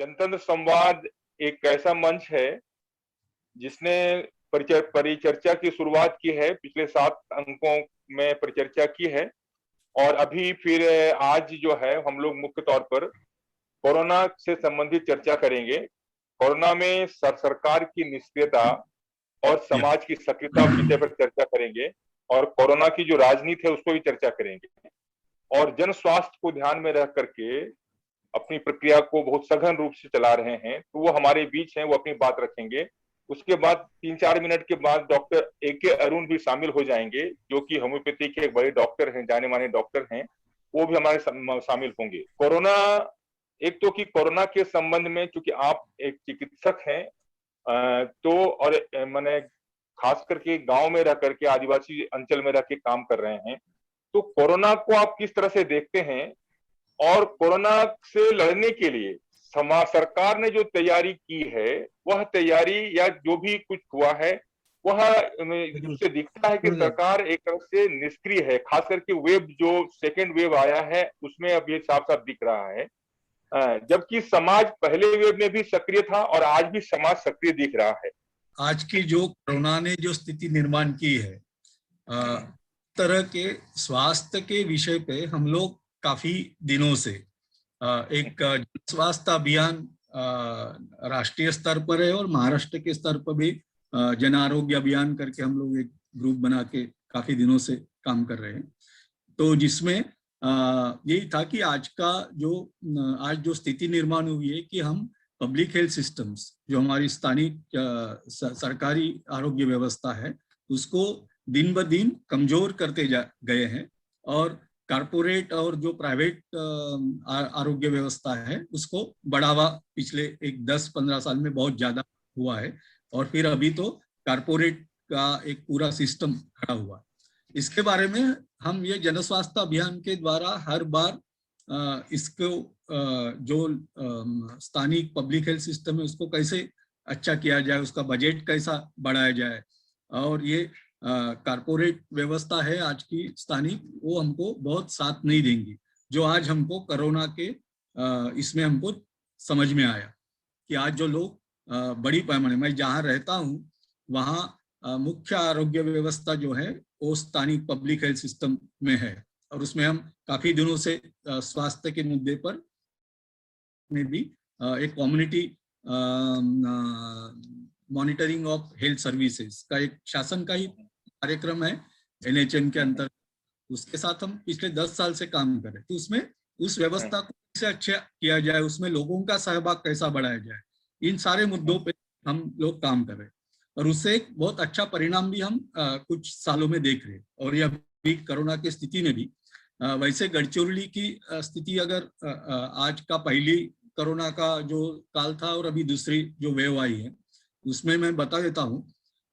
जनतंत्र संवाद एक ऐसा मंच है जिसने परिचर्चा की शुरुआत की है, पिछले 7 अंकों में परिचर्चा की है और अभी फिर आज जो है हम लोग मुख्य तौर पर कोरोना से संबंधित चर्चा करेंगे। कोरोना में सरकार की निष्क्रियता और समाज की सक्रियता विषय पर चर्चा करेंगे और कोरोना की जो राजनीति है उसको भी चर्चा करेंगे और जन स्वास्थ्य को ध्यान में रख करके अपनी प्रक्रिया को बहुत सघन रूप से चला रहे हैं, तो वो हमारे बीच हैं, वो अपनी बात रखेंगे। उसके बाद 3-4 मिनट के बाद डॉक्टर AK अरुण भी शामिल हो जाएंगे, जो कि होम्योपैथी के एक बड़े डॉक्टर हैं, जाने माने डॉक्टर हैं, वो भी हमारे शामिल होंगे। कोरोना, एक तो कि कोरोना के संबंध में, चूंकि आप एक चिकित्सक हैं तो और मैंने खास करके गांव में रह करके, आदिवासी अंचल में रह के काम कर रहे हैं, तो कोरोना को आप किस तरह से देखते हैं और कोरोना से लड़ने के लिए सरकार ने जो तैयारी की है, वह तैयारी या जो भी कुछ हुआ है, वह उससे दिखता है कि सरकार एक तरह से निष्क्रिय है। खास करके वेव, जो सेकेंड वेव आया है, उसमें अब ये साफ साफ दिख रहा है, जबकि समाज पहले वेव में भी सक्रिय था और आज भी समाज सक्रिय दिख रहा है। आज की जो कोरोना ने जो स्थिति निर्माण की है, तरह के स्वास्थ्य के विषय पे हम लोग काफी दिनों से एक स्वास्थ्य अभियान राष्ट्रीय स्तर पर है और महाराष्ट्र के स्तर पर भी जन आरोग्य अभियान करके हम लोग एक ग्रुप बना के काफी दिनों से काम कर रहे हैं। तो जिसमें यही था कि आज जो स्थिति निर्माण हुई है कि हम पब्लिक हेल्थ सिस्टम्स, जो हमारी स्थानीय सरकारी आरोग्य व्यवस्था है, उसको दिन ब दिन कमजोर करते गए हैं और कारपोरेट और जो प्राइवेट आरोग्य व्यवस्था है उसको बढ़ावा पिछले एक 10-15 साल में बहुत ज्यादा हुआ है और फिर अभी तो कारपोरेट का एक पूरा सिस्टम खड़ा हुआ। इसके बारे में हम ये जन स्वास्थ्य अभियान के द्वारा हर बार इसको जो स्थानीय पब्लिक हेल्थ सिस्टम है उसको कैसे अच्छा किया जाए, उसका बजट कैसा बढ़ाया जाए, और ये कारपोरेट व्यवस्था है आज की स्थानीय, वो हमको बहुत साथ नहीं देंगी, जो आज हमको कोरोना के इसमें हमको समझ में आया कि आज जो लोग बड़ी पैमाने, मैं जहाँ रहता हूँ वहाँ मुख्य आरोग्य व्यवस्था जो है वो स्थानीय पब्लिक हेल्थ सिस्टम में है और उसमें हम काफी दिनों से स्वास्थ्य के मुद्दे पर में भी एक community monitoring of health services का एक शासन का ही कार्यक्रम है NHM के अंतर्गत, उसके साथ हम पिछले 10 साल से काम कर रहे हैं। तो उसमें उस व्यवस्था को कैसे अच्छा किया जाए, उसमें लोगों का सहभाग कैसा बढ़ाया जाए, इन सारे मुद्दों पे हम लोग काम कर रहे हैं और उससे एक बहुत अच्छा परिणाम भी हम कुछ सालों में देख रहे हैं। और यह भी कोरोना की स्थिति में भी वैसे गढ़चिरौली की स्थिति अगर आज का पहली कोरोना का जो काल था और अभी दूसरी जो वेव आई है उसमें मैं बता देता हूँ,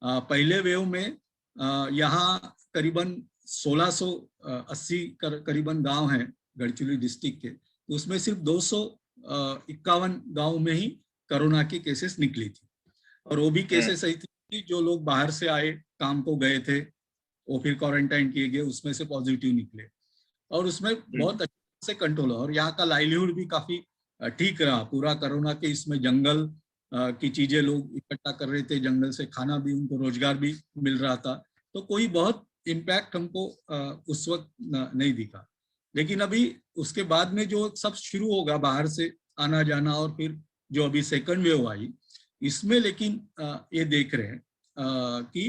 पहले वेव में यहाँ करीबन 1680 करीबन गांव हैं गढ़चिरौली डिस्ट्रिक्ट के, तो उसमें सिर्फ 251 गांव में ही कोरोना की केसेस निकली थी और वो भी केसेस ऐसी थी जो लोग बाहर से आए, काम को गए थे, वो फिर क्वारंटाइन किए गए, उसमें से पॉजिटिव निकले और उसमें बहुत अच्छे से कंट्रोल और यहाँ का लाइवलीहुड भी काफी ठीक रहा। पूरा कोरोना के इसमें जंगल की चीजें लोग इकट्ठा कर रहे थे, जंगल से खाना भी, उनको रोजगार भी मिल रहा था, तो कोई बहुत इम्पैक्ट हमको उस वक्त नहीं दिखा। लेकिन अभी उसके बाद में जो सब शुरू होगा बाहर से आना जाना और फिर जो अभी सेकंड वेव आई, इसमें लेकिन ये देख रहे हैं कि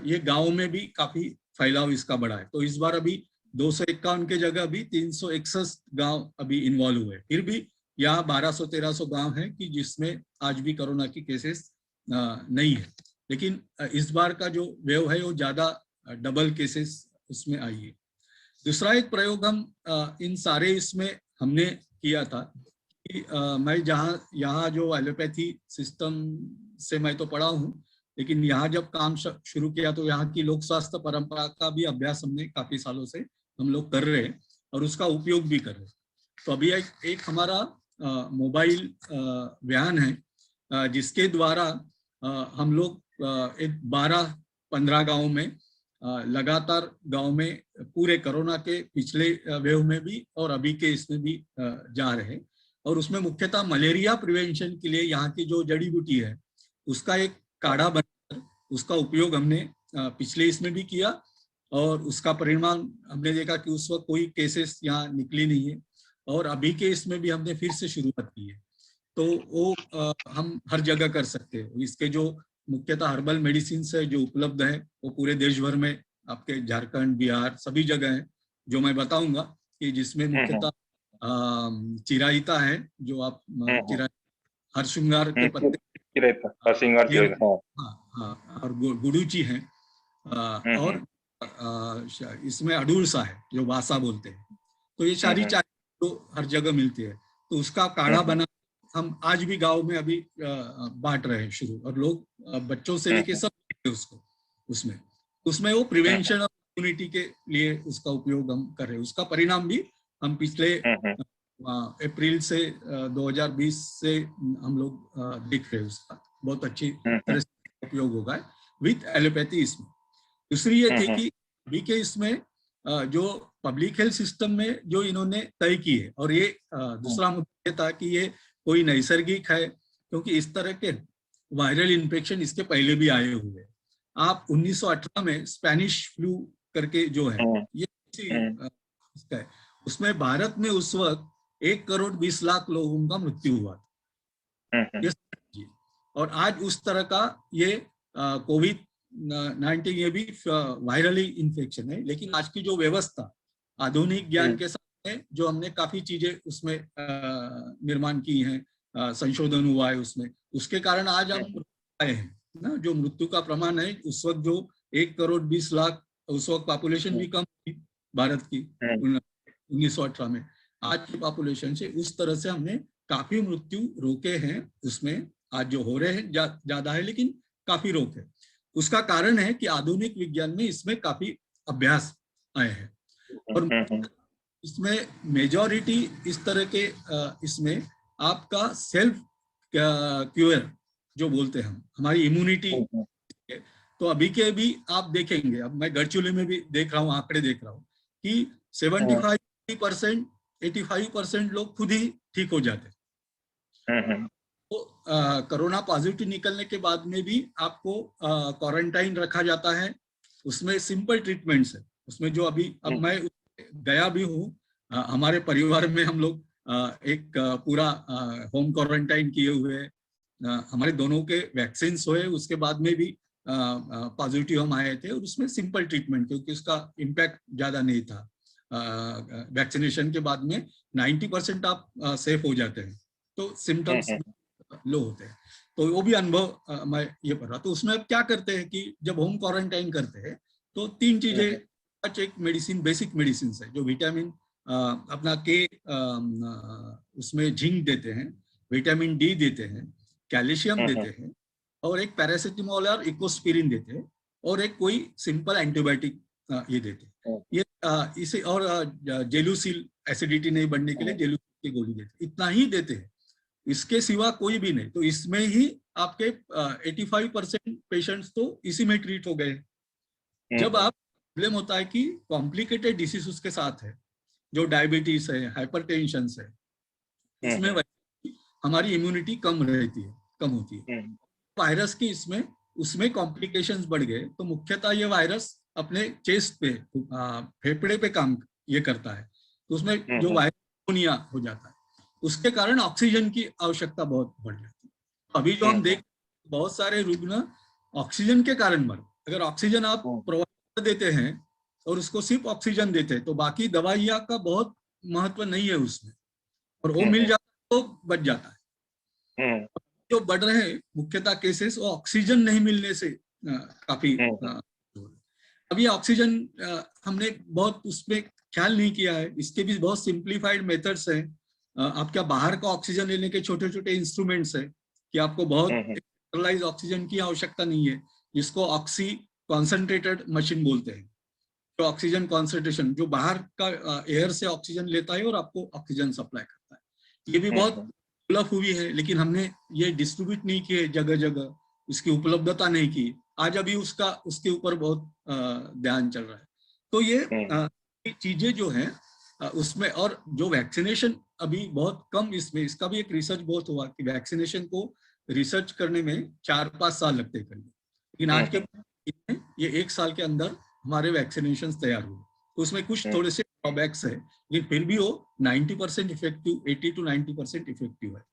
ये गाँव में भी काफी फैलाव इसका बढ़ा है। तो इस बार अभी 251 के जगह भी 361 गांव अभी इन्वॉल्व हुए, फिर भी यहाँ 1200-1300 गांव है कि जिसमें आज भी कोरोना की केसेस नहीं है। लेकिन इस बार का जो वेव है वो ज्यादा डबल केसेस उसमें आई है। दूसरा एक प्रयोग हम इन सारे इसमें हमने किया था कि मैं यहाँ जो एलोपैथी सिस्टम से मैं तो पढ़ा हूँ, लेकिन यहाँ जब काम शुरू किया तो यहाँ की लोक स्वास्थ्य परंपरा का भी अभ्यास हमने काफी सालों से हम लोग कर रहे हैं और उसका उपयोग भी कर रहे हैं। तो अभी एक हमारा मोबाइल वाहन है जिसके द्वारा हम लोग एक 12-15 गाँव में लगातार गांव में पूरे कोरोना के पिछले वेव में भी और अभी के इसमें भी जा रहे हैं और उसमें मुख्यतः मलेरिया प्रिवेंशन के लिए यहाँ की जो जड़ी बूटी है उसका एक काढ़ा बनाकर उसका उपयोग हमने पिछले इसमें भी किया, और उसका परिणाम हमने देखा कि उस वक्त कोई केसेस यहाँ निकली नहीं है, और अभी के इसमें भी हमने फिर से शुरुआत की है। तो वो हम हर जगह कर सकते हैं। इसके जो मुख्यतः हर्बल मेडिसिन है जो उपलब्ध है वो पूरे देश भर में, आपके झारखंड, बिहार सभी जगह है, जो मैं बताऊंगा कि जिसमें मुख्यतः चिराइता है, जो आप हरशृंगार के पत्ते, हाँ, और गुडूची है, और इसमें अडुलसा है जो वासा बोलते हैं। तो ये सारी चाय तो हर जगह मिलती है, तो उसका काढ़ा बना हम आज भी गांव में अभी बांट रहे हैं शुरू, और लोग बच्चों से लेके सब उसको उसमें वो प्रिवेंशन और इम्यूनिटी के लिए उसका उपयोग हम कर रहे हैं। उसका परिणाम भी हम पिछले अप्रैल से 2020 से हम लोग देख रहे हैं, उसका बहुत अच्छी तरह से उपयोग होगा विथ एलोपैथी इसमें। दूसरी ये थी कि अभी के इसमें जो पब्लिक हेल्थ सिस्टम में जो इन्होंने तय की है, और ये दूसरा मुद्दा था कि ये कोई नैसर्गिक है, क्योंकि इस तरह के वायरल इन्फेक्शन इसके पहले भी आए हुए। आप 1918 में स्पेनिश फ्लू करके जो है ये इसका है, उसमें भारत में उस वक्त 1,20,00,000 लोगों का मृत्यु हुआ था। और आज उस तरह का ये कोविड-19 ये भी वायरली इन्फेक्शन है, लेकिन आज की जो व्यवस्था आधुनिक ज्ञान के साथ है, जो हमने काफी चीजें उसमें निर्माण की हैं, संशोधन हुआ है उसमें, उसके कारण आज हम आए हैं ना। जो मृत्यु का प्रमाण है उस वक्त जो 1,20,00,000, उस वक्त पॉपुलेशन भी कम थी भारत की 1918 में, आज की पॉपुलेशन से उस तरह से हमने काफी मृत्यु रोके हैं। उसमें आज जो हो रहे हैं ज्यादा है, लेकिन काफी रोक है। उसका कारण है कि आधुनिक विज्ञान में इसमें काफी अभ्यास आए हैं, और इसमें मेजॉरिटी इस तरह के इसमें आपका सेल्फ क्यूर जो बोलते हैं हम, हमारी इम्यूनिटी। तो अभी के भी आप देखेंगे, अब मैं गढ़चिरौली में भी देख रहा हूँ, आंकड़े देख रहा हूँ कि 75%, 85% लोग खुद ही ठीक हो जाते हैं। तो कोरोना पॉजिटिव निकलने के बाद में भी आपको क्वारंटाइन रखा जाता है। उसमें सिंपल ट्रीटमेंट्स है उसमें, जो अभी अब मैं गया भी हूँ, हमारे परिवार में हम लोग एक पूरा होम क्वारंटाइन किए हुए, हमारे दोनों के वैक्सीन हुए, उसके बाद में भी पॉजिटिव हम आए थे, और उसमें सिंपल ट्रीटमेंट, क्योंकि उसका इम्पैक्ट ज्यादा नहीं था। वैक्सीनेशन के बाद में 90% आप सेफ हो जाते हैं, तो सिम्टम्स लो होते हैं। तो वो भी अनुभव मैं ये पढ़ रहा। तो उसमें अब क्या करते हैं कि जब होम क्वारंटाइन करते हैं तो 3 चीजें, एक मेडिसिन, बेसिक मेडिसिन है, जो विटामिन अपना के उसमें जिंक देते हैं, विटामिन डी देते हैं, कैल्शियम देते हैं, और एक पैरासिटामोल और इकोस्पिरिन देते हैं, और एक कोई सिंपल एंटीबायोटिक ये देते हैं। ये इसे और जेलुसिल, एसिडिटी नहीं बढ़ने के लिए जेलुसिल की गोली देते हैं, इतना ही देते हैं, इसके सिवा कोई भी नहीं। तो इसमें ही आपके 85% पेशेंट्स तो इसी में ट्रीट हो गए। जब आप प्रॉब्लम होता है कि कॉम्प्लिकेटेड डिसीज उसके साथ है, जो डायबिटीज है, हाइपरटेंशन है, इसमें हमारी इम्यूनिटी कम रहती है, कम होती है। वायरस की इसमें उसमें कॉम्प्लिकेशंस बढ़ गए, तो मुख्यतः ये वायरस अपने चेस्ट पे, फेफड़े पे काम ये करता है, तो उसमें जो वायरस निमोनिया हो जाता है, उसके कारण ऑक्सीजन की आवश्यकता बहुत बढ़ जाती है। अभी जो हम देख, बहुत सारे रुग्ण ऑक्सीजन के कारण मर, अगर ऑक्सीजन आप प्रोवाइड कर देते हैं और उसको सिर्फ ऑक्सीजन देते हैं, तो बाकी दवाइयां का बहुत महत्व नहीं है उसमें, और वो मिल जाता तो बच जाता है। जो बढ़ रहे हैं मुख्यतः केसेस, वो ऑक्सीजन नहीं मिलने से काफी अभी ऑक्सीजन हमने बहुत उसमें ख्याल नहीं किया है। इसके भी बहुत सिंप्लीफाइड मेथड्स हैं। आपका बाहर का ऑक्सीजन लेने के छोटे छोटे इंस्ट्रूमेंट्स है, कि आपको बहुत स्टेरलाइज ऑक्सीजन की आवश्यकता नहीं है, जिसको ऑक्सी कॉन्सेंट्रेटेड मशीन बोलते हैं। तो ऑक्सीजन कॉन्सेंट्रेशन जो बाहर का एयर से ऑक्सीजन लेता है और आपको ऑक्सीजन सप्लाई करता है, ये भी बहुत डेवलप हुई है, लेकिन हमने ये डिस्ट्रीब्यूट नहीं किए जगह जगह, इसकी उपलब्धता नहीं की। आज अभी उसके ऊपर बहुत ध्यान चल रहा है। तो ये चीजें जो हैं उसमें और जो वैक्सीनेशन अभी बहुत कम, इसमें इसका भी एक रिसर्च बहुत हुआ कि वैक्सीनेशन को रिसर्च करने में 4-5 साल लगते करीब, लेकिन आज के ये 1 साल के अंदर हमारे वैक्सीनेशन तैयार हुए। तो उसमें कुछ थोड़े से ड्रॉबैक्स है, लेकिन फिर भी वो 90% इफेक्टिव, 80 to 90% इफेक्टिव है।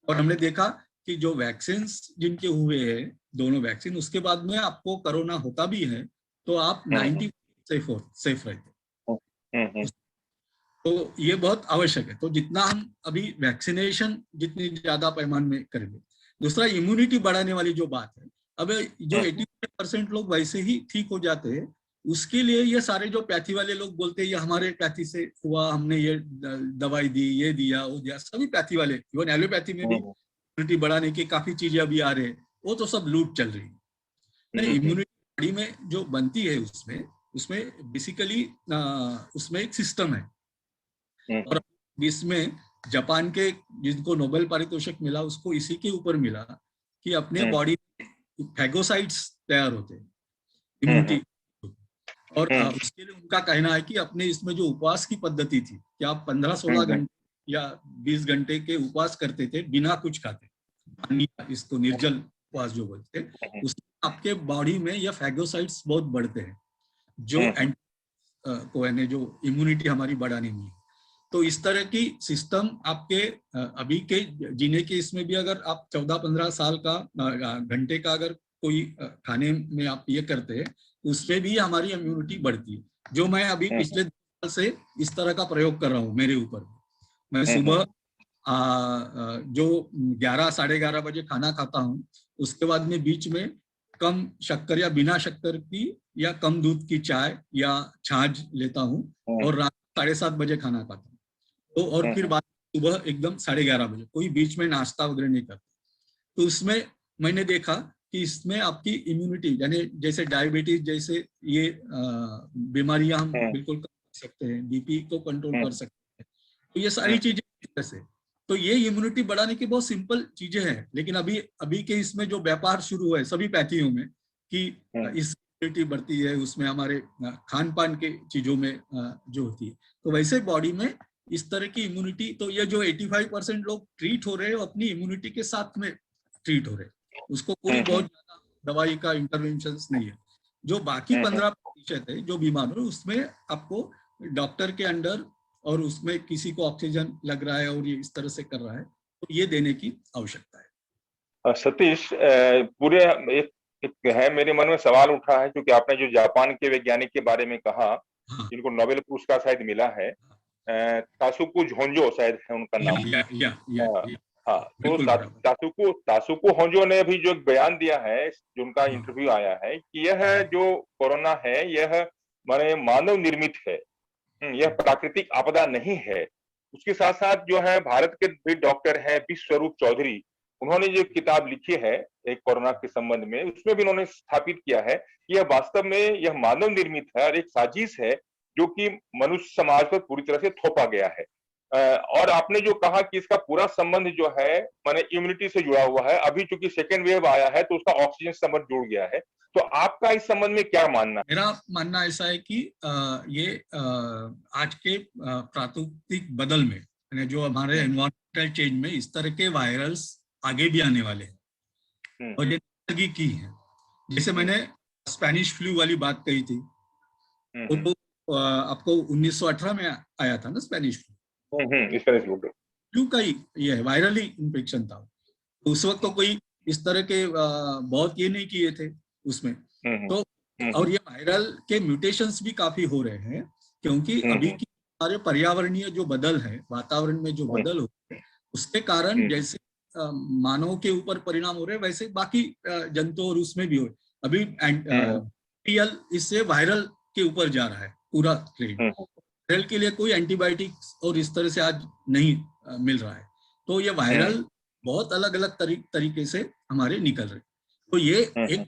और हमने देखा कि जो वैक्सीन जिनके हुए हैं, दोनों वैक्सीन, उसके बाद में आपको कोरोना होता भी है तो आप 90 सेफ रहते। तो ये बहुत आवश्यक है। तो जितना हम अभी वैक्सीनेशन जितनी ज्यादा पैमाने में करेंगे, दूसरा इम्यूनिटी बढ़ाने वाली जो बात है, अब जो 80% लोग वैसे ही ठीक हो जाते हैं, उसके लिए ये सारे जो पैथी वाले लोग बोलते हैं ये हमारे पैथी से हुआ, हमने ये दवाई दी, ये दिया, वो दिया, सभी पैथी वाले, इवन एलोपैथी में भी इम्यूनिटी बढ़ाने की काफी चीजें अभी आ रहे हैं, वो तो सब लूट चल रही है। नहीं, इम्यूनिटी बॉडी में जो बनती है उसमें बेसिकली उसमें एक सिस्टम है। और इसमें जापान के जिनको नोबेल पारितोषिक मिला उसको इसी के ऊपर मिला कि अपने बॉडी में फैगोसाइट्स तैयार होते हैं इम्यूनिटी। और उसके लिए उनका कहना है कि अपने इसमें जो उपवास की पद्धति थी कि आप 15-16 घंटे या 20 घंटे के उपवास करते थे बिना कुछ खाते, इसको निर्जल उपवास जो बोलते हैं, उसमें आपके बॉडी में ये फैगोसाइट्स बहुत बढ़ते हैं जो जो इम्यूनिटी हमारी बढ़ाने में। तो इस तरह की सिस्टम आपके अभी के जीने के इसमें भी अगर आप 14-15 साल का घंटे का अगर कोई खाने में आप ये करते हैं, उसमें भी हमारी इम्यूनिटी बढ़ती है। जो मैं अभी पिछले 2 साल से इस तरह का प्रयोग कर रहा हूँ मेरे ऊपर। मैं सुबह जो 11-11:30 बजे खाना खाता हूँ, उसके बाद में बीच में कम शक्कर या बिना शक्कर की या कम दूध की चाय या छाछ लेता हूँ, और रात 7:30 बजे खाना खाता हूँ। तो और फिर बाद सुबह एकदम 11:30 बजे, कोई बीच में नाश्ता वगैरह नहीं करता। तो उसमें मैंने देखा कि इसमें आपकी इम्यूनिटी, यानी जैसे डायबिटीज जैसे ये बीमारियां हम बिल्कुल कर सकते हैं, बीपी को कंट्रोल कर सकते हैं, तो ये सारी चीजें से, तो ये इम्यूनिटी बढ़ाने की बहुत सिंपल चीजें हैं। लेकिन अभी के इसमें जो व्यापार शुरू हुआ है सभी पैथियों में कि इस इम्यूनिटी बढ़ती है, उसमें हमारे खान पान के चीजों में जो होती है, तो वैसे बॉडी में इस तरह की इम्यूनिटी, तो ये जो 85% लोग ट्रीट हो रहे हैं अपनी इम्यूनिटी के साथ में ट्रीट हो रहे हैं, उसको कोई बहुत ज्यादा दवाई का इंटरवेंशन नहीं है। जो बाकी 15% है जो बीमार हो, उसमें आपको डॉक्टर के अंडर और उसमें किसी को ऑक्सीजन लग रहा है और ये इस तरह से कर रहा है, तो ये देने की आवश्यकता है। सतीश, पूरे एक है मेरे मन में सवाल उठा है, क्योंकि आपने जो जापान के वैज्ञानिक के बारे में कहा जिनको नोबेल पुरस्कार शायद मिला है, तासुको होंजो शायद है उनका नाम। हाँ, तो तासुको होंजो ने अभी जो बयान दिया है, जो उनका इंटरव्यू आया है कि यह जो कोरोना है यह माने मानव निर्मित है, यह प्राकृतिक आपदा नहीं है। उसके साथ साथ जो है भारत के भी डॉक्टर है विश्वरूप चौधरी, उन्होंने जो किताब लिखी है एक कोरोना के संबंध में, उसमें भी उन्होंने स्थापित किया है कि यह वास्तव में यह मानव निर्मित है और एक साजिश है जो कि मनुष्य समाज पर पूरी तरह से थोपा गया है। और आपने जो कहा कि इसका पूरा संबंध जो है माने इम्यूनिटी से जुड़ा हुआ है, अभी चूंकि सेकेंड वेव आया है तो उसका ऑक्सीजन संबंध जुड़ गया है, तो आपका इस संबंध में क्या मानना है? मेरा मानना ऐसा है कि ये आज के प्राकृतिक बदल में, जो हमारे एनवायरमेंटल चेंज में इस तरह के वायरल्स आगे भी आने वाले हैं और ये की है। जैसे मैंने स्पेनिश फ्लू वाली बात कही थी, तो आपको 1918 में आया था ना स्पेनिश फ्लू, फ्लू का ही ये है, वायरल ही इन्फेक्शन था। तो उस वक्त तो कोई इस तरह के बहुत ये नहीं किए थे उसमें। तो और ये वायरल के म्यूटेशंस भी काफी हो रहे हैं, क्योंकि अभी की हमारे पर्यावरणीय जो बदल है, वातावरण में जो बदल हो रहे हैं, उसके कारण जैसे मानव के ऊपर परिणाम हो रहे हैं, वैसे बाकी जंतु और उसमें भी हो रहे। अभी इससे वायरल के ऊपर जा रहा है पूरा ट्रेंड। वायरल के लिए कोई एंटीबायोटिक्स और इस तरह से आज नहीं मिल रहा है, तो ये वायरल बहुत अलग अलग तरीके से हमारे निकल रहे। तो ये एक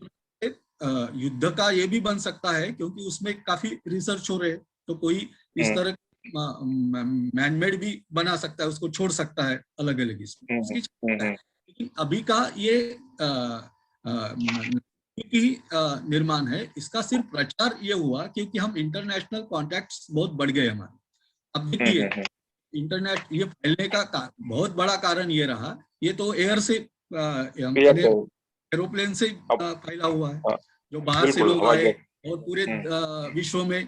युद्ध का ये भी बन सकता है, क्योंकि उसमें काफी रिसर्च हो रहे हैं, तो कोई इस तरह मैनमेड भी बना सकता है, उसको छोड़ सकता है अलग अलग इसमें उसकी। लेकिन अभी का ये की निर्माण है, इसका सिर्फ प्रचार ये हुआ क्योंकि हम इंटरनेशनल कॉन्टैक्ट्स बहुत बढ़ गए हमारे, अब देखिए इंटरनेट ये फैलने का बहुत बड़ा कारण ये रहा, ये तो एयर से एरोप्लेन से फैला हुआ है, जो बाहर से लोग आए और पूरे विश्व में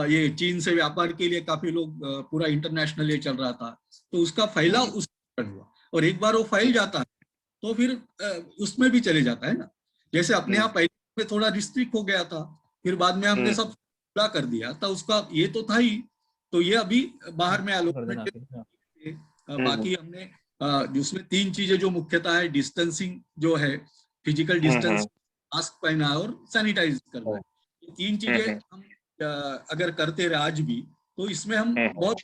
ये चीन से व्यापार के लिए काफी लोग, पूरा इंटरनेशनल ये चल रहा था, तो उसका फैला उस कारण हुआ। और एक बार वो फैल जाता है तो फिर उसमें भी चले जाता है ना। जैसे अपने यहाँ पहले में थोड़ा रिस्ट्रिक्ट हो गया था, फिर बाद में हमने सब पूरा कर दिया था, उसका ये तो था ही। तो ये अभी बाहर में अलॉटमेंट, बाकी हमने जिसमें 3 चीजें जो मुख्यतः है, डिस्टेंसिंग जो है, फिजिकल डिस्टेंस, मास्क पहना और सैनिटाइज करना, ये 3 चीजें हम अगर करते रहे आज भी, तो इसमें हम बहुत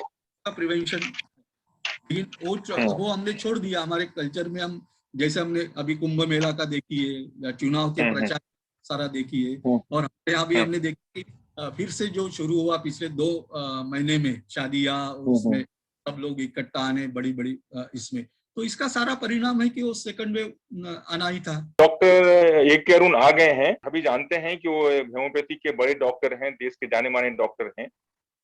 प्रिवेंशन। लेकिन वो हमने छोड़ दिया हमारे कल्चर में। हम जैसे हमने अभी कुंभ मेला का देखिए या चुनाव के प्रचार सारा देखिए, और हमारे यहाँ भी हमने देखी फिर से जो शुरू हुआ पिछले 2 महीने में शादियां, उसमें सब लोग इकट्ठा आने, बड़ी बड़ी इसमें, तो इसका सारा परिणाम है कि वो सेकंड वेव आना ही था। Doctor A K. अरुण आ गए हैं। अभी जानते हैं कि वो होम्योपैथी के बड़े डॉक्टर हैं, देश के जाने माने डॉक्टर हैं,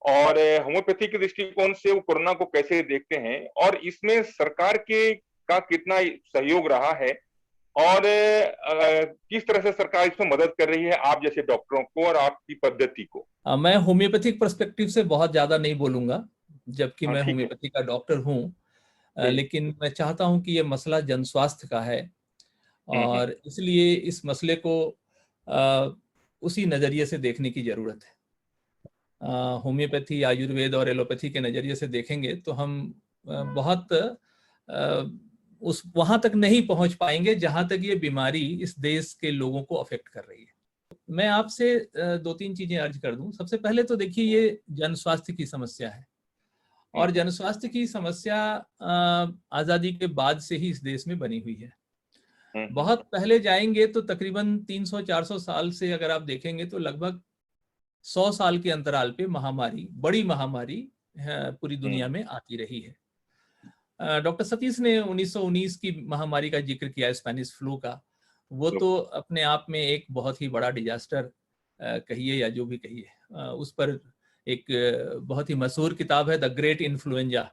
और होम्योपैथी के दृष्टिकोण से वो कोरोना को कैसे देखते हैं और इसमें सरकार के का कितना सहयोग रहा है, और किस तरह से सरकार इसमें मदद कर रही है आप जैसे डॉक्टरों को और आपकी पद्धति को। मैं होम्योपैथिक पर्सपेक्टिव से बहुत ज्यादा नहीं बोलूंगा, जबकि मैं होम्योपैथी का डॉक्टर हूँ, लेकिन मैं चाहता हूं कि ये मसला जन स्वास्थ्य का है, और इसलिए इस मसले को उसी नजरिए से देखने की जरूरत है। होम्योपैथी, आयुर्वेद और एलोपैथी के नजरिए से देखेंगे तो हम बहुत उस वहां तक नहीं पहुंच पाएंगे जहां तक ये बीमारी इस देश के लोगों को अफेक्ट कर रही है। मैं आपसे 2-3 चीजें अर्ज कर दूं। सबसे पहले तो देखिए, ये जन स्वास्थ्य की समस्या है, और जन स्वास्थ्य की समस्या आजादी के बाद से ही इस देश में बनी हुई है। बहुत पहले जाएंगे तो तकरीबन 300-400 साल से अगर आप देखेंगे तो लगभग 100 साल के अंतराल पे महामारी, बड़ी महामारी पूरी दुनिया में आती रही है। डॉक्टर सतीश ने 1919 की महामारी का जिक्र किया, स्पेनिश फ्लू का। वो तो अपने आप में एक बहुत ही बड़ा डिजास्टर कहिए या जो भी कहिए, उस पर एक बहुत ही मशहूर किताब है द ग्रेट इन्फ्लुएंजा।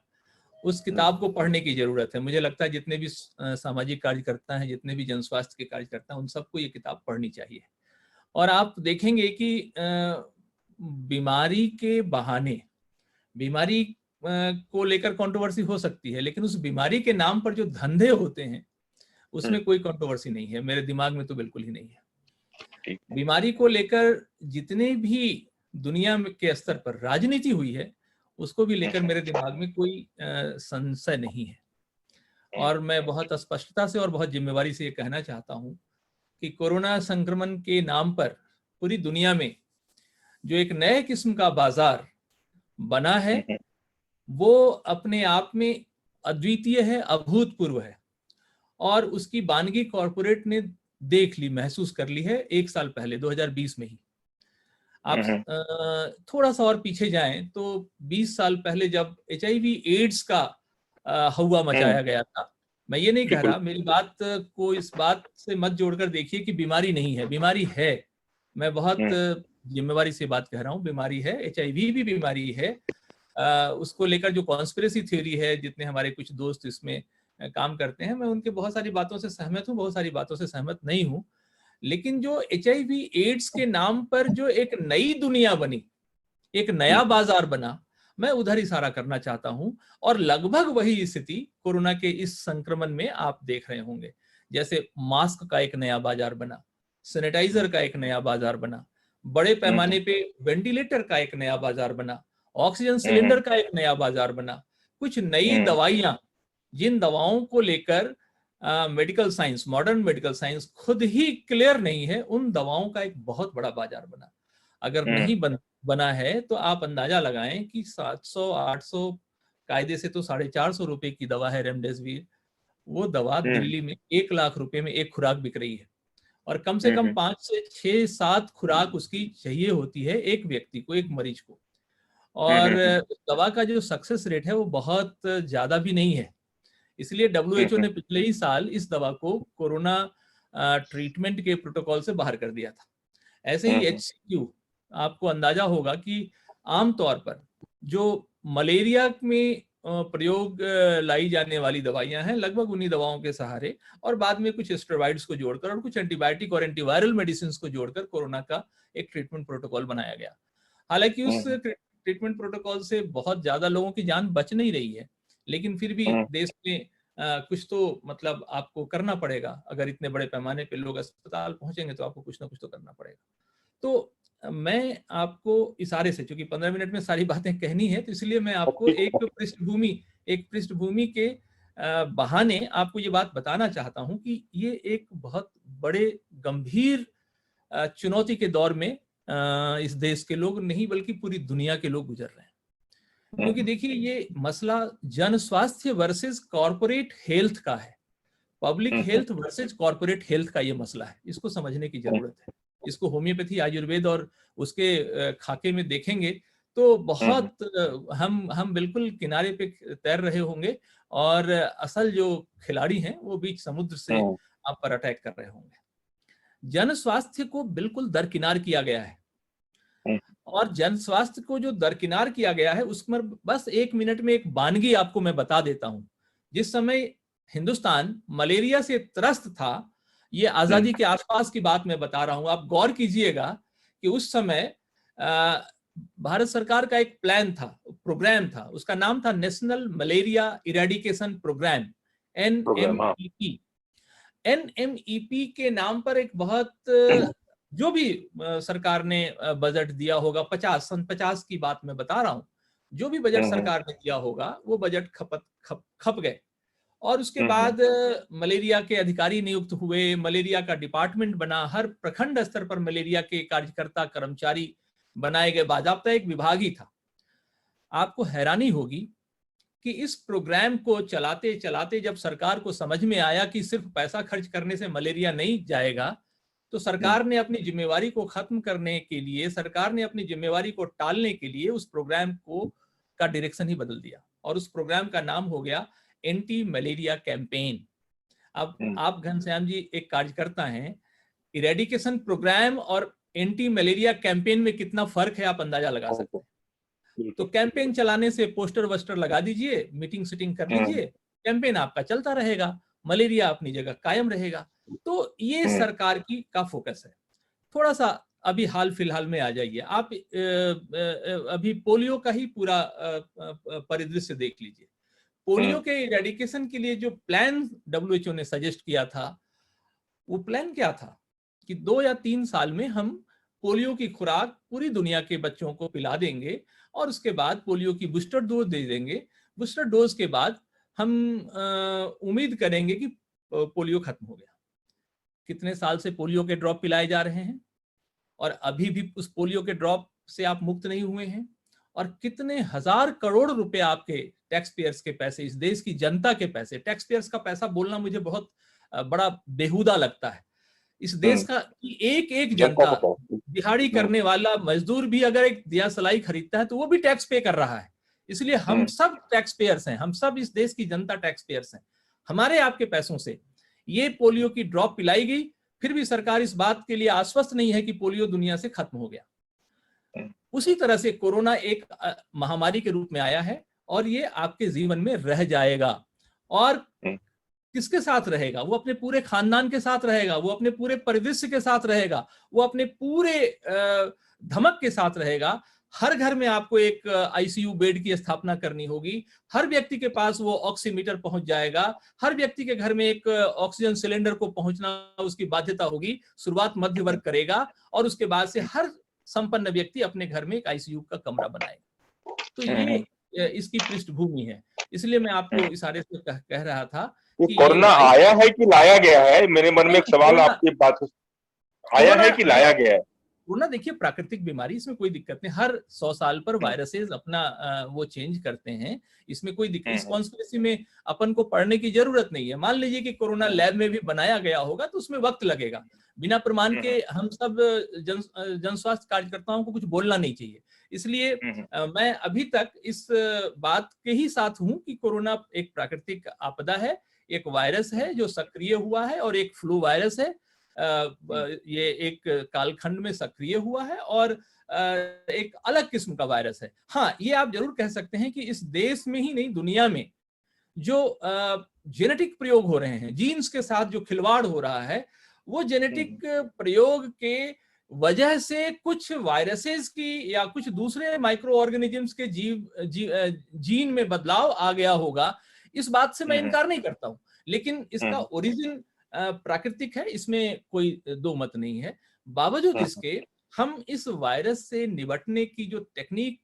उस किताब को पढ़ने की जरूरत है। मुझे लगता है जितने भी सामाजिक कार्यकर्ता हैं, जितने भी जन स्वास्थ्य के कार्यकर्ता हैं, उन सबको ये किताब पढ़नी चाहिए। और आप देखेंगे कि बीमारी के बहाने, बीमारी को लेकर कंट्रोवर्सी हो सकती है, लेकिन उस बीमारी के नाम पर जो धंधे होते हैं उसमें कोई कंट्रोवर्सी नहीं है, मेरे दिमाग में तो बिल्कुल ही नहीं है। बीमारी को लेकर जितने भी दुनिया के स्तर पर राजनीति हुई है, उसको भी लेकर मेरे दिमाग में कोई संशय नहीं है। और मैं बहुत स्पष्टता से और बहुत जिम्मेवारी से ये कहना चाहता हूं कि कोरोना संक्रमण के नाम पर पूरी दुनिया में जो एक नए किस्म का बाजार बना है, वो अपने आप में अद्वितीय है, अभूतपूर्व है, और उसकी बानगी कॉर्पोरेट ने देख ली, महसूस कर ली है 1 साल पहले, 2020 में ही। आप थोड़ा सा और पीछे जाएं तो 20 साल पहले जब HIV एड्स का हवा मचाया गया था, मैं ये नहीं कह रहा, मेरी बात को इस बात से मत जोड़कर देखिए कि बीमारी नहीं है, बीमारी है। मैं बहुत जिम्मेवारी से बात कह रहा हूँ, बीमारी है, HIV भी बीमारी है। उसको लेकर जो कॉन्स्पिरेसी थ्योरी है, जितने हमारे कुछ दोस्त इसमें काम करते हैं, मैं उनके बहुत सारी बातों से सहमत हूँ, बहुत सारी बातों से सहमत नहीं हूँ। लेकिन जो HIV एड्स के नाम पर जो एक नई दुनिया बनी, एक नया बाजार बना, मैं उधर इशारा करना चाहता हूं। और लगभग वही स्थिति कोरोना के इस संक्रमण में आप देख रहे होंगे। जैसे मास्क का एक नया बाजार बना, सैनिटाइजर का एक नया बाजार बना, बड़े पैमाने पे वेंटिलेटर का एक नया बाजार बना, ऑक्सीजन सिलेंडर का एक नया बाजार बना, कुछ नई दवाइयां, जिन दवाओं को लेकर medical science, modern medical science खुद ही क्लियर नहीं है, उन दवाओं का एक बहुत बड़ा बाजार बना। अगर नहीं बना है तो आप अंदाजा लगाएं कि 700-800, कायदे से तो 450 रुपए की दवा है रेमडेसिविर, वो दवा दिल्ली में 1 लाख रुपए में एक खुराक बिक रही है, और कम से कम 5 से 6-7 खुराक उसकी चाहिए होती है एक व्यक्ति को, एक मरीज को। और दवा का जो सक्सेस रेट है वो बहुत ज्यादा भी नहीं है। इसलिए WHO ने पिछले ही साल इस दवा को कोरोना ट्रीटमेंट के प्रोटोकॉल से बाहर कर दिया था। ऐसे ही HCQ, आपको अंदाजा होगा कि आमतौर पर जो मलेरिया में प्रयोग लाई जाने वाली दवाइयां हैं, लगभग उन्हीं दवाओं के सहारे, और बाद में कुछ स्टेरॉइड्स को जोड़कर और कुछ एंटीबायोटिक और एंटीवायरल मेडिसिन को जोड़कर कोरोना का एक ट्रीटमेंट प्रोटोकॉल बनाया गया। हालांकि उस ट्रीटमेंट प्रोटोकॉल से बहुत ज्यादा लोगों की जान बच नहीं रही है, लेकिन फिर भी देश में कुछ तो मतलब आपको करना पड़ेगा। अगर इतने बड़े पैमाने पे लोग अस्पताल पहुंचेंगे तो आपको कुछ ना कुछ तो करना पड़ेगा। तो मैं आपको इशारे से, चूंकि 15 मिनट में सारी बातें कहनी है, तो इसलिए मैं आपको एक पृष्ठभूमि के बहाने आपको ये बात बताना चाहता हूं कि ये एक बहुत बड़े गंभीर चुनौती के दौर में इस देश के लोग नहीं बल्कि पूरी दुनिया के लोग गुजर रहे हैं। क्योंकि देखिए, ये मसला जन स्वास्थ्य वर्सेस कॉर्पोरेट हेल्थ का है, public health versus corporate health का ये मसला है। इसको समझने की जरूरत है। इसको होम्योपैथी, आयुर्वेद और उसके खाके में देखेंगे तो बहुत हम बिल्कुल किनारे पे तैर रहे होंगे और असल जो खिलाड़ी हैं वो बीच समुद्र से आप पर अटैक कर रहे होंगे। जन स्वास्थ्य को बिल्कुल दरकिनार किया गया है, और जन स्वास्थ्य को जो दरकिनार किया गया है उसमें बस 1 मिनट में एक वानगी आपको मैं बता देता हूं। जिस समय हिंदुस्तान मलेरिया से त्रस्त था, ये आजादी के आसपास की बात मैं बता रहा हूं, आप गौर कीजिएगा कि उस समय भारत सरकार का एक प्लान था, प्रोग्राम था, उसका नाम था national malaria eradication programme, NMEP। NMEP के नाम पर एक बहुत जो भी सरकार ने बजट दिया होगा, 50 की बात मैं बता रहा हूं, जो भी बजट सरकार ने दिया होगा वो बजट खप गए। और उसके बाद मलेरिया के अधिकारी नियुक्त हुए, मलेरिया का डिपार्टमेंट बना, हर प्रखंड स्तर पर मलेरिया के कार्यकर्ता कर्मचारी बनाए गए, बाजाबता एक विभाग ही था। आपको हैरानी होगी कि इस प्रोग्राम को चलाते चलाते जब सरकार को समझ में आया कि सिर्फ पैसा खर्च करने से मलेरिया नहीं जाएगा, तो सरकार ने अपनी जिम्मेवारी को खत्म करने के लिए, सरकार ने अपनी जिम्मेवारी को टालने के लिए उस प्रोग्राम को का डायरेक्शन ही बदल दिया, और उस प्रोग्राम का नाम हो गया एंटी मलेरिया कैंपेन। अब आप घनश्याम जी एक कार्यकर्ता हैं, इरेडिकेशन प्रोग्राम और एंटी मलेरिया कैंपेन में कितना फर्क है आप अंदाजा लगा सकते हैं। तो कैंपेन चलाने से पोस्टर वस्टर लगा दीजिए, मीटिंग सिटिंग कर लीजिए, कैंपेन आपका चलता रहेगा, मलेरिया अपनी जगह कायम रहेगा। तो ये सरकार का फोकस है। थोड़ा सा अभी हाल फिलहाल में आ जाइए आप, अभी पोलियो का ही पूरा परिदृश्य देख लीजिए। पोलियो के इरेडिकेशन के लिए जो प्लान WHO ने सजेस्ट किया था, वो प्लान क्या था कि 2 या 3 साल में हम पोलियो की खुराक पूरी दुनिया के बच्चों को पिला देंगे और उसके बाद पोलियो की बूस्टर डोज दे देंगे। बूस्टर डोज के बाद हम उम्मीद करेंगे कि पोलियो खत्म हो गया। कितने साल से पोलियो के ड्रॉप पिलाए जा रहे हैं और अभी भी उस पोलियो के ड्रॉप से आप मुक्त नहीं हुए हैं। और कितने हजार करोड़ रुपए आपके टैक्स पेयर्स के पैसे, इस देश की जनता के पैसे, टैक्स पेयर्स का पैसा बोलना मुझे बहुत बड़ा बेहुदा लगता है। इस देश का एक एक जनता, दिहाड़ी करने वाला मजदूर भी अगर एक दिया सलाई खरीदता है तो वो भी टैक्स पे कर रहा है। इसलिए हम सब टैक्स पेयर्स हैं, हम सब इस देश की जनता टैक्स पेयर्स हैं। हमारे आपके पैसों से ये पोलियो की ड्रॉप पिलाई गई, फिर भी सरकार इस बात के लिए आश्वस्त नहीं है कि पोलियो दुनिया से खत्म हो गया। उसी तरह से कोरोना एक महामारी के रूप में आया है और ये आपके जीवन में रह जाएगा। और किसके साथ रहेगा? वो अपने पूरे खानदान के साथ रहेगा, वो अपने पूरे परिदृश्य के साथ रहेगा, वो अपने पूरे धमक के साथ रहेगा। हर घर में आपको एक ICU बेड की स्थापना करनी होगी, हर व्यक्ति के पास वो ऑक्सीमीटर पहुंच जाएगा, हर व्यक्ति के घर में एक ऑक्सीजन सिलेंडर को पहुंचना उसकी बाध्यता होगी। शुरुआत मध्य वर्ग करेगा और उसके बाद से हर संपन्न व्यक्ति अपने घर में एक ICU का कमरा बनाएगा। तो ये इसकी पृष्ठभूमि है। इसलिए मैं आपको इशारे से कह रहा था कि कोरोना आया है कि लाया गया है? मेरे मन में एक सवाल आपकी बात आया है कि लाया गया है? कोरोना देखिए प्राकृतिक बीमारी, इसमें कोई दिक्कत नहीं। हर 100 साल पर वायरसेस अपना वो चेंज करते हैं, इसमें कोई दिक्कत, इस कॉन्स्पिरेसी में अपन को पढ़ने की जरूरत नहीं है। मान लीजिए कि कोरोना लैब में भी बनाया गया होगा तो उसमें वक्त लगेगा। बिना प्रमाण के हम सब जन स्वास्थ्य कार्यकर्ताओं को कुछ बोलना नहीं चाहिए। इसलिए मैं अभी तक इस बात के ही साथ हूं कि कोरोना एक प्राकृतिक आपदा है, एक वायरस है जो सक्रिय हुआ है और एक फ्लू वायरस है। ये एक कालखंड में सक्रिय हुआ है और एक अलग किस्म का वायरस है। हाँ, ये आप जरूर कह सकते हैं कि इस देश में ही नहीं, दुनिया में जो जेनेटिक प्रयोग हो रहे हैं, जीन्स के साथ जो खिलवाड़ हो रहा है, वो जेनेटिक प्रयोग के वजह से कुछ वायरसेस की या कुछ दूसरे माइक्रो ऑर्गेनिजम्स के जीन में बदलाव आ गया होगा। इस बात से मैं इनकार नहीं करता हूं, लेकिन इसका ओरिजिन प्राकृतिक है, इसमें कोई दो मत नहीं है। बावजूद इसके हम इस वायरस से निपटने की जो टेक्निक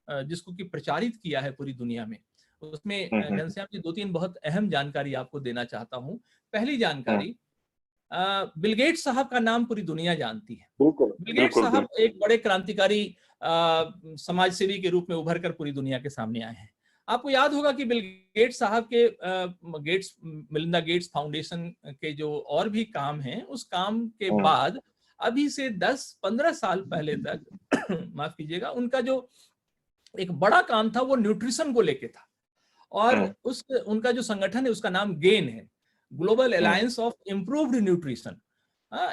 जिसको कि प्रचारित किया है पूरी दुनिया में, उसमें घनश्याम जी 2-3 बहुत अहम जानकारी आपको देना चाहता हूं। पहली जानकारी, बिल गेट्स साहब का नाम पूरी दुनिया जानती है। बिल गेट्स साहब एक बड़े क्रांतिकारी समाज सेवी के रूप में उभर कर पूरी दुनिया के सामने आए हैं। आपको याद होगा कि बिल गेट्स साहब के गेट्स मिलिंदा गेट्स फाउंडेशन के जो और भी काम हैं, उस काम के बाद अभी से 10-15 साल पहले तक माफ कीजिएगा, उनका जो एक बड़ा काम था वो न्यूट्रिशन को लेके था। और उनका जो संगठन है उसका नाम गेन है, global alliance of improved nutrition.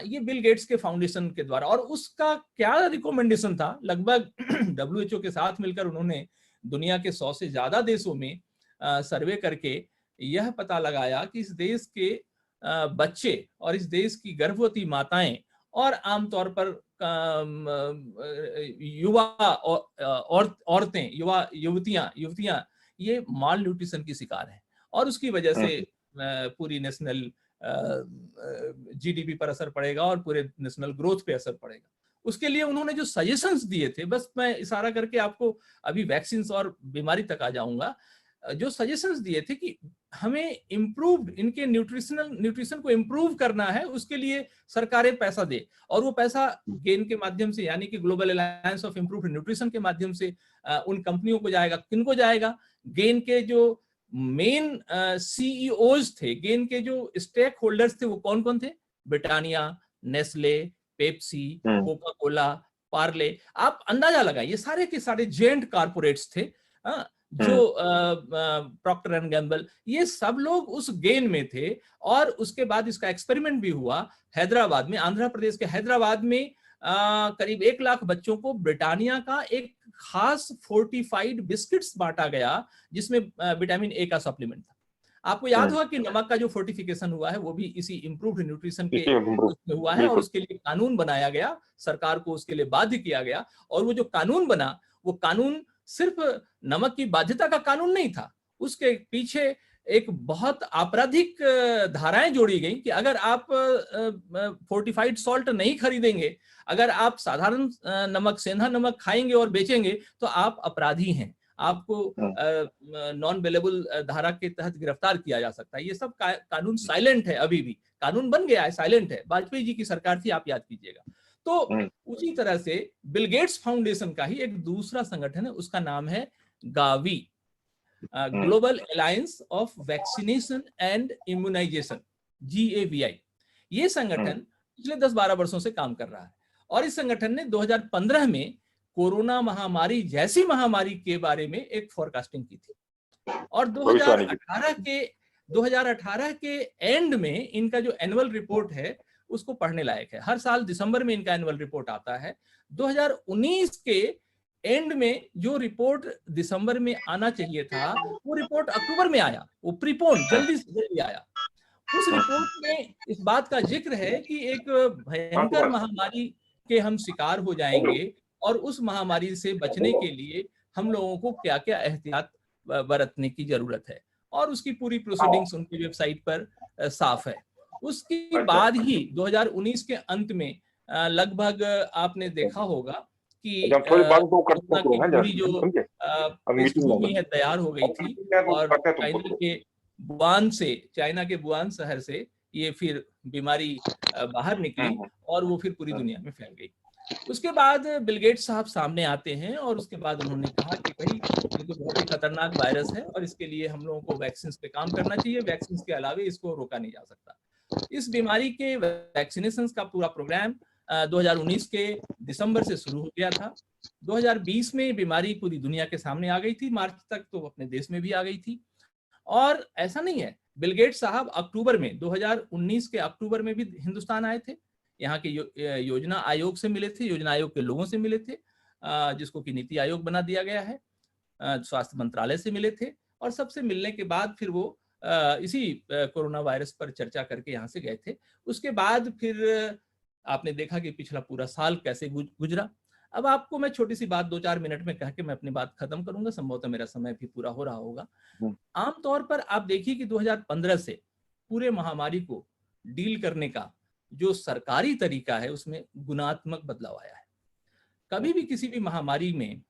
ये बिल गेट्स के फाउंडेशन के द्वारा, और उसका क्या रिकमेंडेशन था, लगभग WHO के साथ मिलकर उन्होंने दुनिया के 100 से ज्यादा देशों में सर्वे करके यह पता लगाया कि इस देश के बच्चे और इस देश की गर्भवती माताएं और आमतौर पर युवा औरतें, युवतियां ये माल न्यूट्रिशन की शिकार है, और उसकी वजह से पूरी नेशनल GDP पर असर पड़ेगा और पूरे नेशनल ग्रोथ पे असर पड़ेगा। उसके लिए उन्होंने जो सजेशंस दिए थे, बस मैं इशारा करके आपको अभी वैक्सीन और बीमारी तक आ जाऊंगा, जो सजेशंस दिए थे कि हमें इम्प्रूव्ड इनके न्यूट्रिशन को इम्प्रूव करना है, उसके लिए सरकारें पैसा दे, और वो पैसा गेन के माध्यम से, यानी कि global alliance of improved nutrition के माध्यम से उन कंपनियों को जाएगा। किनको जाएगा? गेन के जो मेन CEOs थे, गेन के जो स्टेक होल्डर्स थे, वो कौन कौन थे? Britannia, Nestle, Pepsi, Coca Cola, Parle. आप अंदाजा लगाइए, ये सारे के सारे जेंट कारपोरेट्स थे, जो प्रॉक्टर एंड गैम्बल, ये सब लोग उस गेन में थे। और उसके बाद इसका एक्सपेरिमेंट भी हुआ हैदराबाद में, आंध्र प्रदेश के हैदराबाद में। करीब 1 लाख बच्चों को ब्रिटानिया का एक खास फोर्टिफाइड बिस्किट्स बांटा गया, जिसमें विटामिन A का सप्लीमेंट था। आपको याद होगा कि नमक का जो फोर्टिफिकेशन हुआ है वो भी इसी इम्प्रूव्ड न्यूट्रिशन के उसमें हुआ है, और उसके लिए कानून बनाया गया, सरकार को उसके लिए बाध्य किया गया। और वो जो कानून बना, वो कानून सिर्फ नमक की बाध्यता का कानून नहीं था, उसके पीछे एक बहुत आपराधिक धाराएं जोड़ी गई कि अगर आप फोर्टिफाइड सॉल्ट नहीं खरीदेंगे, अगर आप साधारण नमक, सेंधा नमक खाएंगे और बेचेंगे, तो आप अपराधी हैं, आपको नॉन बेलेबल धारा के तहत गिरफ्तार किया जा सकता है। ये सब कानून साइलेंट है, अभी भी कानून बन गया है, साइलेंट है। वाजपेयी जी की सरकार थी, आप याद कीजिएगा। तो उसी तरह से बिल गेट्स फाउंडेशन का ही एक दूसरा संगठन है, उसका नाम है GAVI, global alliance of vaccination and immunisation, GAVI। ये संगठन पिछले 10-12 वर्षों से काम कर रहा है, और इस संगठन ने 2015 में कोरोना महामारी जैसी महामारी के बारे में एक फोरकास्टिंग की थी, और 2018 के एंड में इनका जो एनुअल रिपोर्ट है उसको पढ़ने लायक है। हर साल दिसंबर में इनका एनुअल रिपोर्ट आता है। 2019 के एंड में जो रिपोर्ट दिसंबर में आना चाहिए था, वो रिपोर्ट अक्टूबर में आया, वो प्रीपोन जल्दी से जल्दी आया। उस रिपोर्ट में इस बात का जिक्र है कि एक भयंकर महामारी के हम शिकार हो जाएंगे, और उस महामारी से बचने के लिए हम लोगों को क्या क्या एहतियात बरतने की जरूरत है, और उसकी पूरी प्रोसीडिंग्स उनकी वेबसाइट पर साफ है। उसके बाद ही 2019 के अंत में लगभग आपने देखा होगा कि पूरी जो पृष्ठभूमि है तैयार हो गई थी, और चाइना के वुहान शहर से ये फिर बीमारी बाहर निकली, और वो फिर पूरी दुनिया में फैल गई। उसके बाद बिल गेट्स साहब सामने आते हैं, और उसके बाद उन्होंने कहा कि भाई ये तो बहुत ही खतरनाक वायरस है, और इसके लिए हम लोगों को वैक्सीन पे काम करना चाहिए, वैक्सीन के अलावा इसको रोका नहीं जा सकता। इस बीमारी के वैक्सीनेशन का पूरा प्रोग्राम 2019 के दिसंबर से शुरू हो गया था। 2020 में बीमारी पूरी दुनिया के सामने आ गई थी, मार्च तक तो अपने देश में भी आ गई थी, और ऐसा नहीं है, बिल गेट्स साहब अक्टूबर में 2019 के अक्टूबर में भी हिंदुस्तान आए थे, यहाँ के योजना आयोग से मिले थे, योजना आयोग के लोगों से मिले थे, जिसको कि नीति आयोग बना दिया गया है, स्वास्थ्य मंत्रालय से मिले थे, और सबसे मिलने के बाद फिर वो इसी कोरोना वायरस पर चर्चा करके यहाँ से गए थे। उसके बाद फिर आपने देखा कि पिछला पूरा साल कैसे गुजरा। अब आपको मैं छोटी सी बात 2-4 मिनट में कह के मैं अपनी बात खत्म करूंगा, संभवतः मेरा समय भी पूरा हो रहा होगा। आमतौर पर आप देखिए कि 2015 से पूरे महामारी को डील करने का जो सरकारी तरीका है उसमें गुणात्मक बदलाव आया है। कभी भी किसी भी महामारी में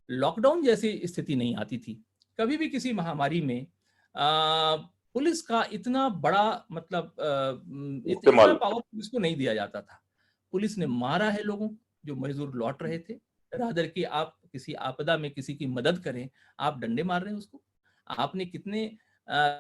लॉकडाउन जैसी स्थिति नहीं आती थी, कभी भी किसी महामारी में पुलिस का इतना बड़ा मतलब इतना पावर पुलिस को नहीं दिया जाता था। पुलिस ने मारा है लोगों जो मजदूर लौट रहे थे, रादर कि आप किसी आपदा में किसी की मदद करें, आप डंडे मार रहे हैं उसको। आपने कितने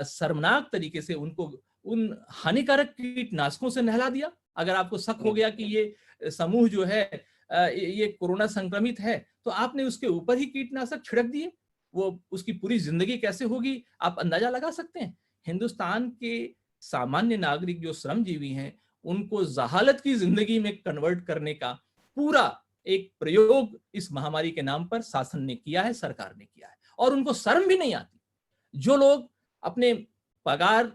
शर्मनाक तरीके से उनको उन हानिकारक कीटनाशकों से नहला दिया। अगर आपको शक हो गया कि ये समूह जो है ये कोरोना संक्रमित है, तो आपने उसके ऊपर ही कीटनाशक छिड़क दिए, वो उसकी पूरी जिंदगी कैसे होगी आप अंदाजा लगा सकते हैं। हिंदुस्तान के सामान्य नागरिक जो श्रमजीवी हैं उनको जहालत की जिंदगी में कन्वर्ट करने का पूरा एक प्रयोग इस महामारी के नाम पर शासन ने किया है, सरकार ने किया है, और उनको शर्म भी नहीं आती। जो लोग अपने पगार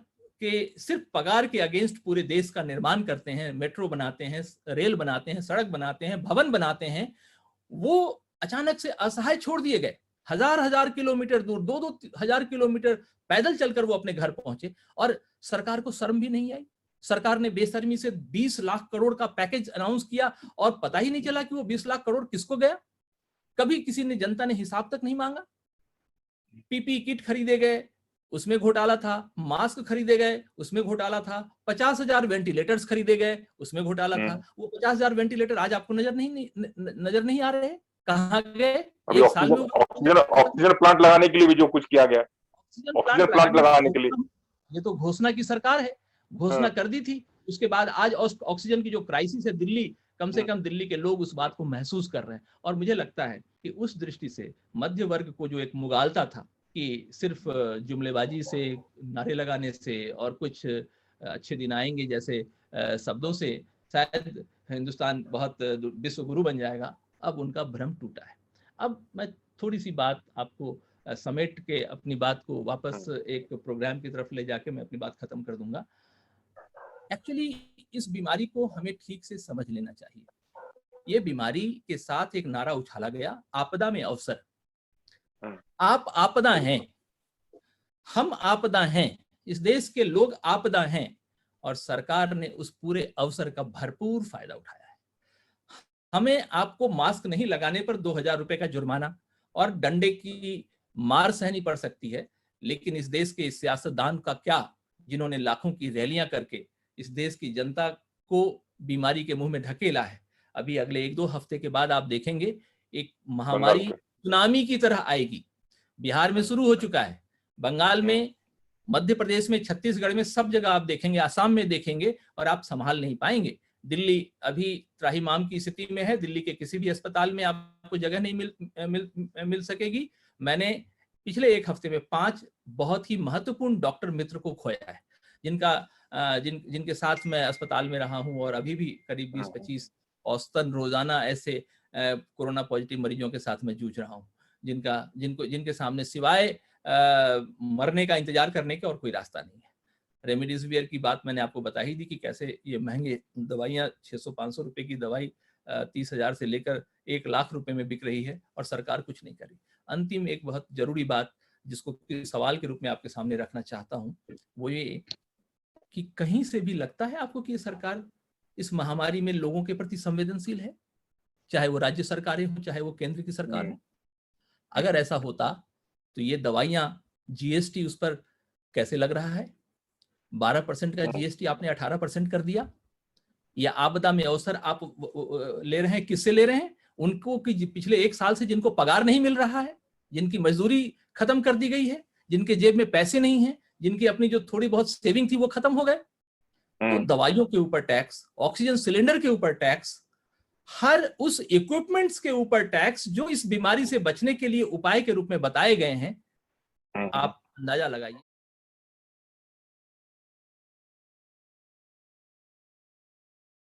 के सिर्फ पगार के अगेंस्ट पूरे देश का निर्माण करते हैं, मेट्रो बनाते हैं, रेल बनाते हैं, सड़क बनाते हैं, भवन बनाते हैं, वो अचानक से असहाय छोड़ दिए गए। हजार किलोमीटर दूर, 2-2 हजार किलोमीटर पैदल चलकर वो अपने घर पहुंचे, और सरकार को शर्म भी नहीं आई। सरकार ने बेशर्मी से 20 लाख करोड़ का पैकेज अनाउंस किया और पता ही नहीं चला कि वो 20 लाख करोड़ किसको गया। कभी किसी ने, जनता ने हिसाब तक नहीं मांगा। पीपी किट खरीदे गए, उसमें घोटाला था। मास्क खरीदे गए, उसमें घोटाला था। 50,000 वेंटिलेटर्स खरीदे गए, उसमें घोटाला था। वो 50,000 वेंटिलेटर आज आपको नजर नहीं आ रहे। कहाँ गए? एक साल में ऑक्सीजन प्लांट लगाने के लिए भी जो कुछ किया गया, ऑक्सीजन प्लांट लगाने के लिए, ये तो घोषणा की सरकार है, घोषणा कर दी थी। उसके बाद आज ऑक्सीजन की जो क्राइसिस है दिल्ली, कम से कम दिल्ली के लोग उस बात को महसूस कर रहे हैं। और मुझे लगता है कि उस दृष्टि से मध्य वर्ग को जो एक मुगालता था कि सिर्फ जुमलेबाजी से, नारे लगाने से और कुछ अच्छे दिन आएंगे जैसे शब्दों से शायद हिंदुस्तान बहुत विश्व गुरु बन जाएगा, अब उनका भ्रम टूटा है। अब मैं थोड़ी सी बात आपको समेट के अपनी बात को वापस एक प्रोग्राम की तरफ ले जाके मैं अपनी बात खत्म कर दूंगा। एक्चुअली इस बीमारी को हमें ठीक से समझ लेना चाहिए। ये बीमारी के साथ एक नारा उछाला गया, आपदा में अवसर। आप आपदा हैं, हम आपदा हैं, इस देश के लोग आपदा हैं, और सरकार ने उस पूरे अवसर का भरपूर फायदा उठाया है। हमें आपको मास्क नहीं लगाने पर 2,000 रुपए का जुर्माना और डंडे की मार सहनी पड़ सकती है, लेकिन इस देश के सियासतदान का क्या, जिन्होंने लाखों की रैलियां करके इस देश की जनता को बीमारी के मुंह में ढकेला है। अभी अगले 1-2 हफ्ते के बाद आप देखेंगे एक महामारी सुनामी की तरह आएगी। बिहार में शुरू हो चुका है, बंगाल में, मध्य प्रदेश में, छत्तीसगढ़ में, सब जगह आप देखेंगे, आसाम में देखेंगे, और आप संभाल नहीं पाएंगे। दिल्ली अभी त्राहिमाम की स्थिति में है। दिल्ली के किसी भी अस्पताल में आपको जगह नहीं मिल सकेगी। मैंने पिछले 1 हफ्ते में 5 बहुत ही महत्वपूर्ण डॉक्टर मित्र को खोया है, जिनके साथ मैं अस्पताल में रहा हूं, और अभी भी करीब 20-25 औसतन रोजाना ऐसे कोरोना पॉजिटिव मरीजों के साथ मैं जूझ रहा हूं, जिनके सामने सिवाय मरने का इंतजार करने के और कोई रास्ता नहीं है। रेमडेसिविर की बात मैंने आपको बता ही दी कि कैसे ये महंगे दवाइयां, 600-500 रुपए की दवाई 30,000 से लेकर 1 लाख रुपए में बिक रही है, और सरकार कुछ नहीं कर रही। अंतिम एक बहुत जरूरी बात जिसको सवाल के रूप में आपके सामने रखना चाहता हूं, वो ये कि कहीं से भी लगता है आपको कि ये सरकार इस महामारी में लोगों के प्रति संवेदनशील है, चाहे वो राज्य सरकारें हो, चाहे वो केंद्र की सरकार हो? अगर ऐसा होता तो ये दवाइयां, जीएसटी उस पर कैसे लग रहा है? 12% का जीएसटी आपने 18% कर दिया। या आपदा में अवसर आप ले रहे हैं, किससे ले रहे हैं? उनको कि पिछले 1 साल से जिनको पगार नहीं मिल रहा है, जिनकी मजदूरी खत्म कर दी गई है, जिनके जेब में पैसे नहीं है, जिनकी अपनी जो थोड़ी बहुत सेविंग थी वो खत्म हो गए। तो दवाइयों के ऊपर टैक्स, ऑक्सीजन सिलेंडर के ऊपर टैक्स, हर उस इक्विपमेंट्स के ऊपर टैक्स जो इस बीमारी से बचने के लिए उपाय के रूप में बताए गए हैं, आप अंदाजा लगाइए।